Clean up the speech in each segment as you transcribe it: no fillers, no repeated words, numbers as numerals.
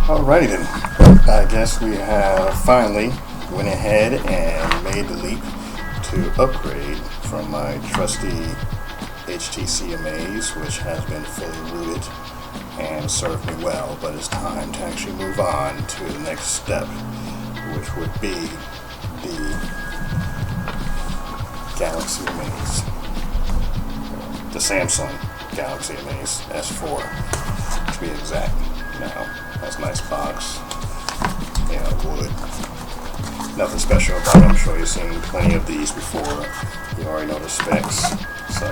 Alrighty then, I guess we have finally went ahead and made the leap to upgrade from my trusty HTC Amaze, which has been fully rooted and served me well, but it's time to actually move on to the next step, which would be the Galaxy Amaze, the Samsung Galaxy Amaze S4 to be exact. Now, that's a nice box, wood, nothing special about it. I'm sure you've seen plenty of these before, you already know the specs, so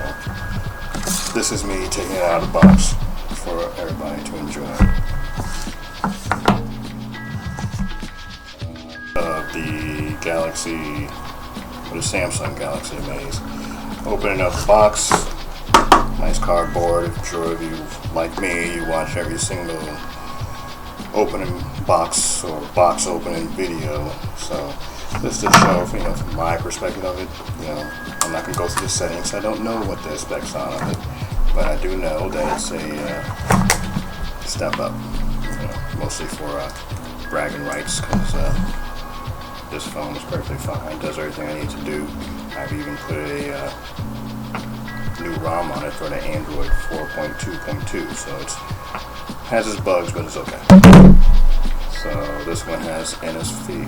this is me taking it out of the box for everybody to enjoy. The Galaxy, or the Samsung Galaxy Amaze. Opening up the box, nice cardboard. I'm sure if you, like me, you watch every single opening box or box opening video. So this to show, from my perspective of it, I'm not going to go through the settings. I don't know what the specs are on it, but I do know that it's a step up, mostly for bragging rights, because this phone is perfectly fine. It does everything I need to do. I've even put a new ROM on it for the Android 4.2.2, so it has its bugs, but it's okay. So this one has NFC,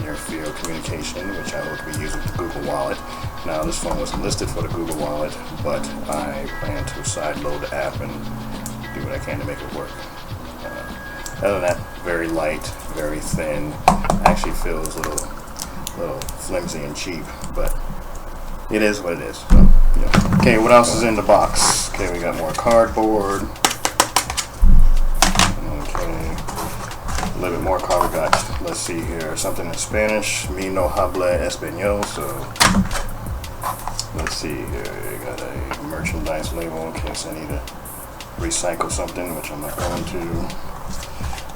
near field communication, which I will be using with the Google Wallet. Now this phone was listed for the Google Wallet, but I plan to sideload the app and do what I can to make it work. Other than that, very light, very thin. Actually feels a little flimsy and cheap, but it is what it is. So, Okay, what else is in the box? Okay, we got more cardboard. Okay, a little bit more card. We got, let's see here, something in Spanish. Mi no habla español. So let's see here. You got a merchandise label in case I need to recycle something, which I'm not going to.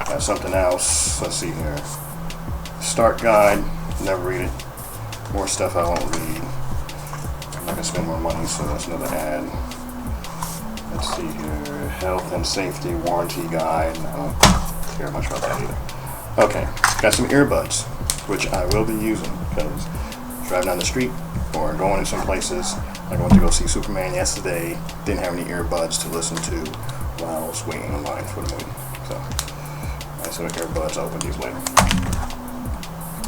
Got something else. Let's see here. Start guide. Never read it. More stuff I won't read. I'm not gonna spend more money, so that's another ad. Let's see here. Health and safety warranty guide. I don't care much about that either. Okay, got some earbuds, which I will be using because driving down the street or going in some places. I went to go see Superman yesterday. Didn't have any earbuds to listen to while I was waiting in line for the movie. So, nice little earbuds. I'll open these later.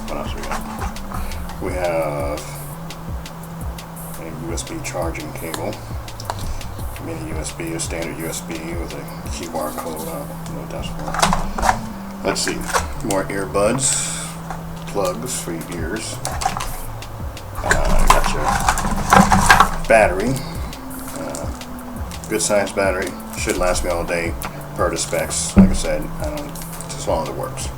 What else we got? We have a USB charging cable, mini USB, a standard USB with a QR code. What that's for. Let's see, more earbuds, plugs for your ears. Got your battery, good size battery, should last me all day per the specs. Like I said, just as long as it works.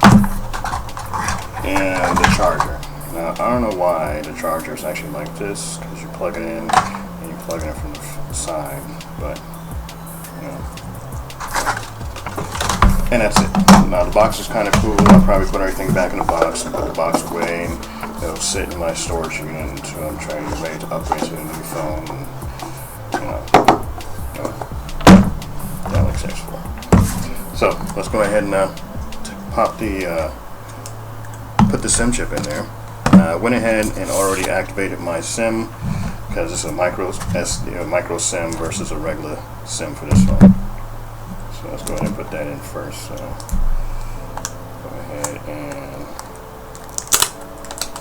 And the charger. Now, I don't know why the charger is actually like this, because you plug it in and you plug it in from the side, but, and that's it. Now, the box is kind of cool. I'll probably put everything back in the box and put the box away, and it'll sit in my storage unit until I'm trying to get ready to upgrade to a new phone, Galaxy S4. So, let's go ahead and pop put the SIM chip in there. I went ahead and already activated my SIM because it's a micro SIM versus a regular SIM for this phone. So let's go ahead and put that in first. So go ahead and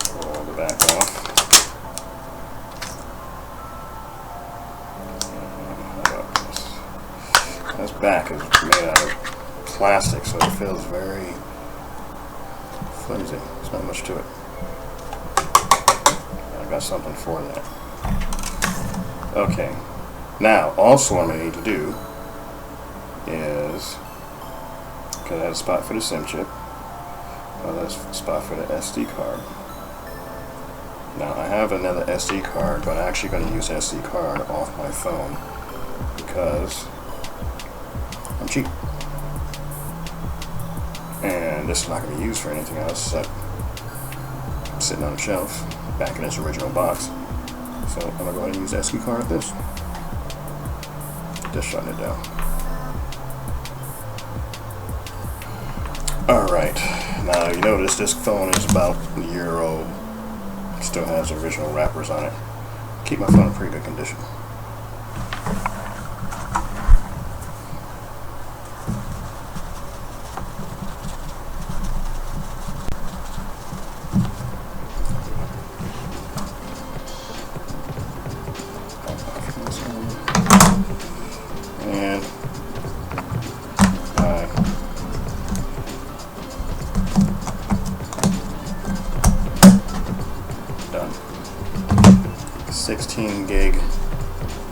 pull the back off. How about this? This back is made out of plastic, so it feels very flimsy. There's not much to it. I got something for that. Okay. Now, also what I need to do is, because I had a spot for the SIM chip, that's a spot for the SD card. Now, I have another SD card, but I'm actually going to use SD card off my phone because I'm cheap. And this is not going to be used for anything else except sitting on the shelf back in its original box. So I'm going to go ahead and use SD card with this. Just shutting it down. Alright, now you notice this phone is about a year old. Still has original wrappers on it. Keep my phone in pretty good condition. And done. 16 gig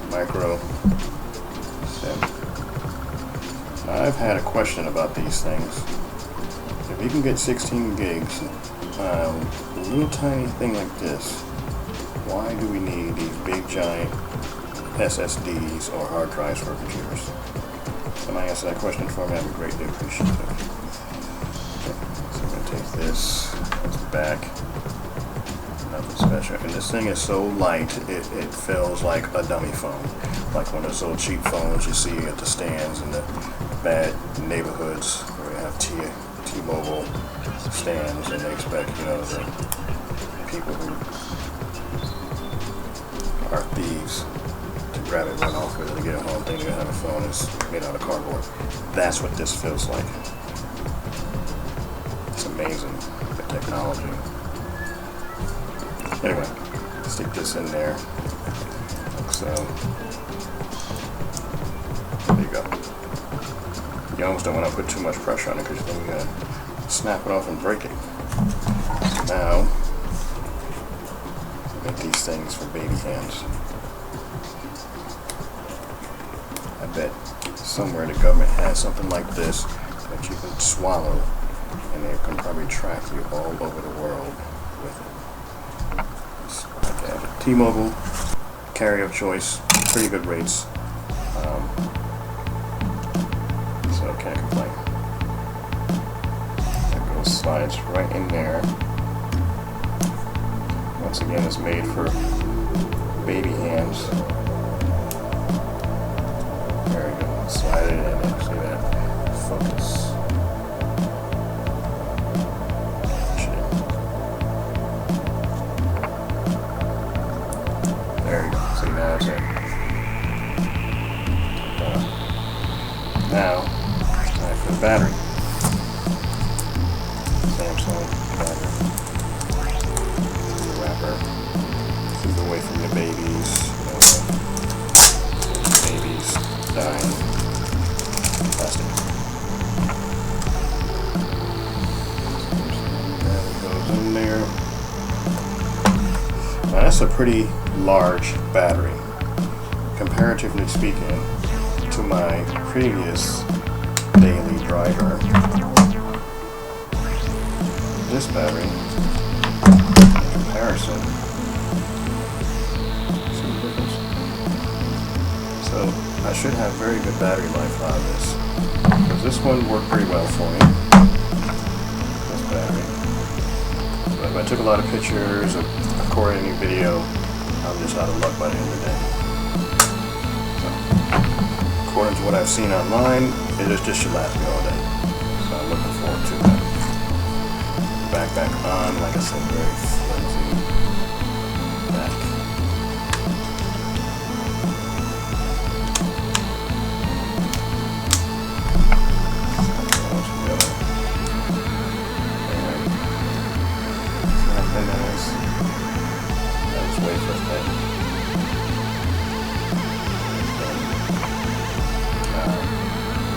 micro SIM. Now I've had a question about these things. If you can get 16 gigs, a little tiny thing like this, why do we need these big giant SSDs or hard drives for computers? Somebody answer that question for me, I'd be greatly appreciative. Okay, so I'm going to take this, that's the back, nothing special. And this thing is so light, it feels like a dummy phone. Like one of those old cheap phones you see at the stands in the bad neighborhoods where you have T-Mobile stands and they expect, you know, the people who are thieves grab it, run off with it, to get it home, think you have a phone that's made out of cardboard. That's what this feels like. It's amazing, the technology. Anyway, stick this in there, like so. There you go. You almost don't want to put too much pressure on it because then you're going to snap it off and break it. So now, make these things for baby hands. I bet somewhere the government has something like this that you can swallow and they can probably track you all over the world with it. Okay, T-Mobile, carrier of choice, pretty good rates, so can't complain. That goes, slides right in there. Once again, it's made for baby hands. There we go. Slide it in there. See that? Focus. There you go. See, now it's in. Now, time for the battery. Samsung battery. The wrapper. Keep it away from the babies. Babies dying. Plastic. That goes in there. Now that's a pretty large battery, comparatively speaking, to my previous daily driver. This battery, in comparison, see the difference? So I should have very good battery life out of this, because this one worked pretty well for me, this battery. But if I took a lot of pictures or recorded any video, I'm just out of luck by the end of the day. So, according to what I've seen online, this should last me all day. So I'm looking forward to that. Back on, like I said, very flimsy back.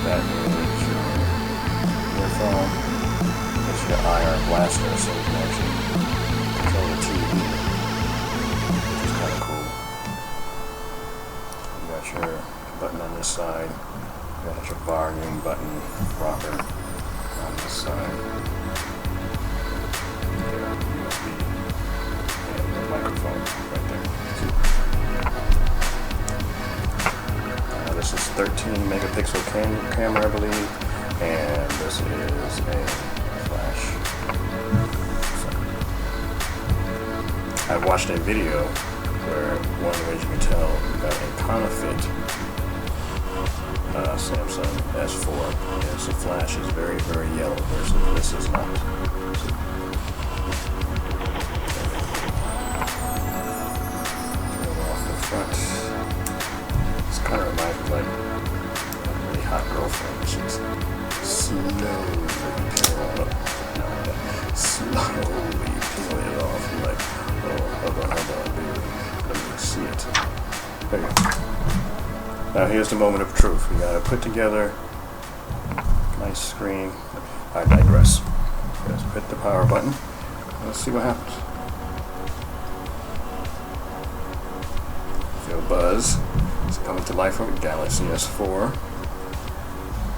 That is your phone. It's your IR blaster, so you can actually control the TV, which is kind of cool. You got your button on this side. You got your volume button rocker on this side. USB and the microphone right there. This is 13 megapixel camera, I believe, and this is a flash. I watched a video where one of the ways you can tell you got a counterfeit Samsung S4. Yes, the flash is very, very yellow versus this is not. Off the front. This kind of reminds me of like a really hot girlfriend. She's slowly peeling up. Slowly peeling it off. You're like, oh, hold on, baby. Let me see it. There you go. Now here's the moment of truth. We gotta put together a nice screen. I digress. Let's hit the power button. Let's see what happens. Feel buzz. It's coming to life with Galaxy S4.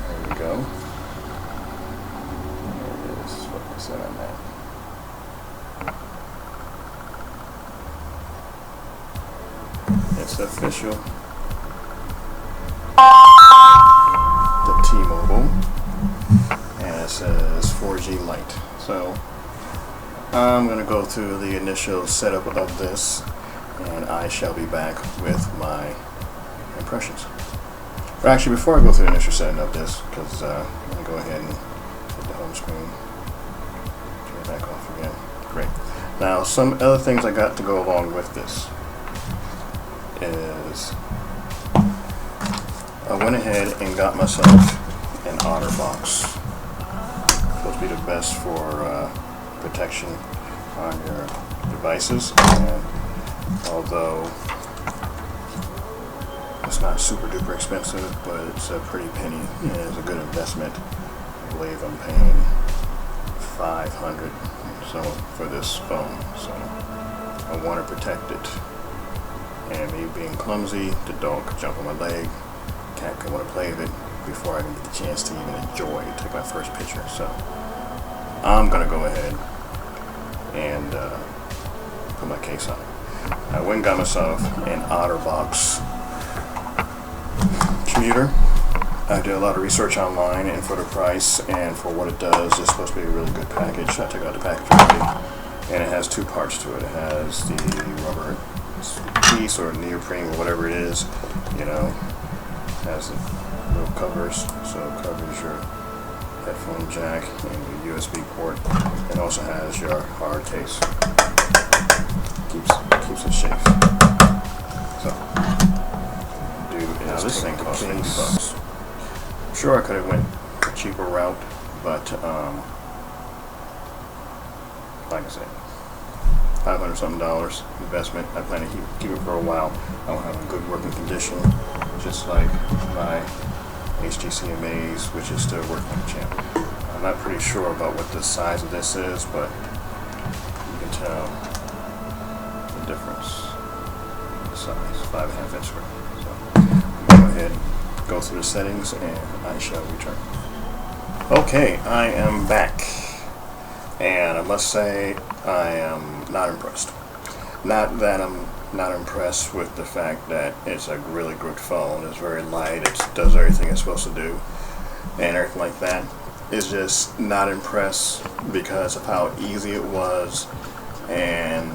There we go. There it is. Focus in on that. It's official. The T-Mobile, and it says 4G Lite. So I'm going to go through the initial setup of this, and I shall be back with my impressions. But actually, before I go through the initial setting of this, because I'm going to go ahead and hit the home screen, turn it back off again. Great. Now, some other things I got to go along with this is I went ahead and got myself an OtterBox. Supposed to be the best for protection on your devices, and although it's not super duper expensive, but it's a pretty penny and it's a good investment. I believe I'm paying $500 so for this phone, so I want to protect it. And me being clumsy, the dog could jump on my leg. Cat could want to play with it before I can get the chance to even enjoy it, take my first picture. So I'm gonna go ahead and put my case on it. I went and got myself an OtterBox commuter. I did a lot of research online, and for the price and for what it does, it's supposed to be a really good package. I took out the package already, and it has two parts to it. It has the rubber piece or neoprene or whatever it is, you know. Has the little covers, so it covers your headphone jack and your USB port, and also has your hard case. Keeps it safe. So, now this thing costs $50. I'm sure I could have went a cheaper route, but like I said, $500 something investment. I plan to keep it for a while. I will have a good working condition, just like my HTC Amaze, which is still working like a champ. I'm not pretty sure about what the size of this is, but you can tell the difference in the size, 5.5 inch screen. So go ahead, go through the settings, and I shall return. Okay, I am back, and I must say I am not impressed. Not that I'm not impressed with the fact that it's a really good phone. It's very light. It does everything it's supposed to do and everything like that. It's just not impressed because of how easy it was and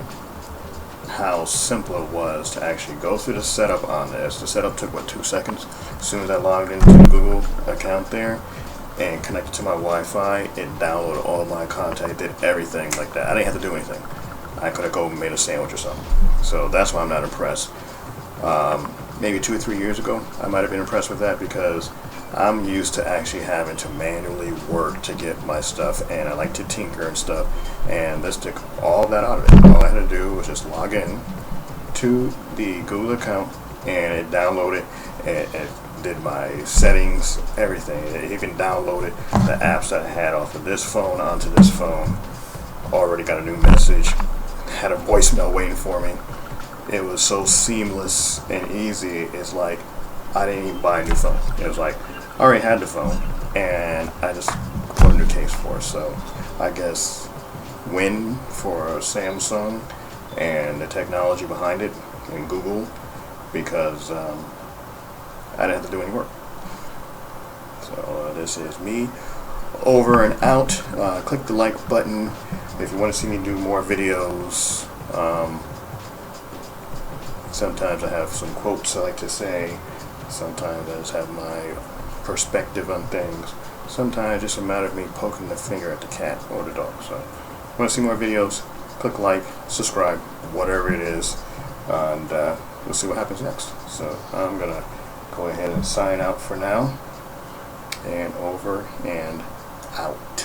how simple it was to actually go through the setup on this. The setup took, what, 2 seconds? As soon as I logged into the Google account there and connected to my Wi-Fi, it downloaded all of my content, did everything like that. I didn't have to do anything. I could have go and made a sandwich or something. So that's why I'm not impressed. Maybe 2 or 3 years ago, I might have been impressed with that because I'm used to actually having to manually work to get my stuff, and I like to tinker and stuff, and this took all that out of it. All I had to do was just log in to the Google account, and it downloaded and did my settings, everything. It even downloaded the apps that I had off of this phone onto this phone. Already got a new message, had a voicemail waiting for me. It was so seamless and easy. It's like I didn't even buy a new phone. It was like I already had the phone, and I just put a new case for it. So I guess win for Samsung and the technology behind it and Google, because I didn't have to do any work. So this is me over and out. Click the like button if you want to see me do more videos. Sometimes I have some quotes I like to say, Sometimes I just have my perspective on things. Sometimes it's just a matter of me poking the finger at the cat or the dog. So, want to see more videos? Click like, subscribe, whatever it is, and we'll see what happens next. So I'm gonna go ahead and sign out for now, and over and out.